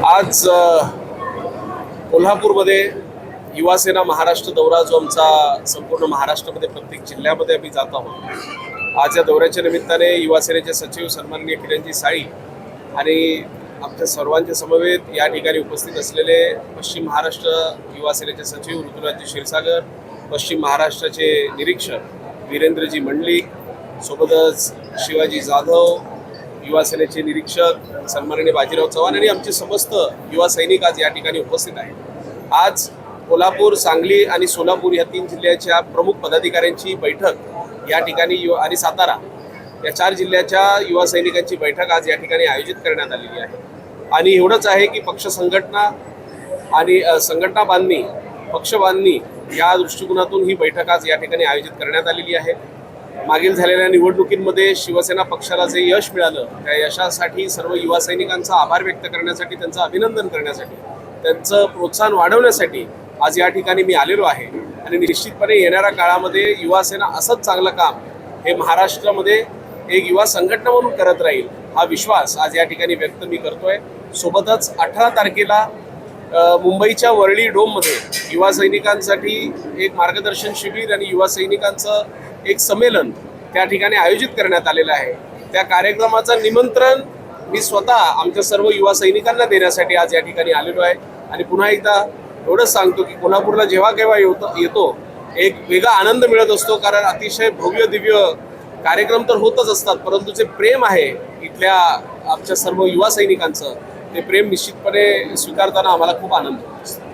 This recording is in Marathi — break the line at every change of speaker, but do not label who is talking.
आज कोल्हापूरमध्ये युवासेना महाराष्ट्र दौरा जो आमचा संपूर्ण महाराष्ट्रामध्ये प्रत्येक जिल्ह्यामध्ये आम्ही जात आहोत। आज या दौऱ्याच्या निमित्ताने युवासेनेचे सचिव सन्माननीय किरणजी साळी आणि आमच्या सर्वांच्या समवेत या ठिकाणी उपस्थित असलेले पश्चिम महाराष्ट्र युवासेनेचे सचिव ऋतुराजजी क्षीरसागर, पश्चिम महाराष्ट्राचे निरीक्षक वीरेंद्रजी मंडलिक, सोबतच शिवाजी जाधव, युवासेनेचे निरीक्षक सन्माननीय बाजीराव चव्हाण आणि आमचे समस्त युवा सैनिक आज या ठिकाणी उपस्थित आहेत। आज कोल्हापूर, सांगली आणि सोलापूर या 3 जिल्ह्याच्या प्रमुख पदाधिकाऱ्यांची बैठक या ठिकाणी आणि सातारा या 4 जिल्ह्याच्या युवा सैनिकांची बैठक आज या ठिकाणी आयोजित करण्यात आलेली आहे। आणि एवढंच आहे की पक्ष संघटना आणि संघटना बांधणी, पक्ष बांधणी या दृष्टिकोनातून ही बैठक आज या ठिकाणी आयोजित करण्यात आलेली आहे। मागील झालेल्या निवडणुकींमध्ये शिवसेना पक्षाला जे यश मिळालं त्या यशासाठी सर्व युवा सैनिकांचा आभार व्यक्त करण्यासाठी, त्यांचं अभिनंदन करण्यासाठी, त्यांचं प्रोत्साहन वाढवण्यासाठी आज या ठिकाणी मी आलेलो आहे। आणि निश्चितपणे येणाऱ्या काळामध्ये युवासेना असंच चांगलं काम हे महाराष्ट्रामध्ये एक युवा संघटना म्हणून करत राहील हा विश्वास आज या ठिकाणी व्यक्त मी करतोय। सोबतच 18 तारखेला मुंबईच्या वरळी डोममध्ये युवा सैनिकांसाठी एक मार्गदर्शन शिबिर आणि युवा सैनिकांचं एक संमेलन त्या ठिकाणी आयोजित करण्यात आलेलं आहे। त्या कार्यक्रमाचं निमंत्रण मी स्वतः आमच्या सर्व युवा सैनिकांना देण्यासाठी आज या ठिकाणी आलेलो आहे। आणि पुन्हा एकदा एवढंच सांगतो की कोल्हापूरला जेव्हा केव्हा येतो एक वेगळा आनंद मिळत असतो, कारण अतिशय भव्य दिव्य कार्यक्रम तर होतच असतात, परंतु जे प्रेम आहे इथल्या आमच्या सर्व युवा सैनिकांचं, ते प्रेम निश्चितपणे स्वीकारताना आम्हाला खूप आनंद होतो।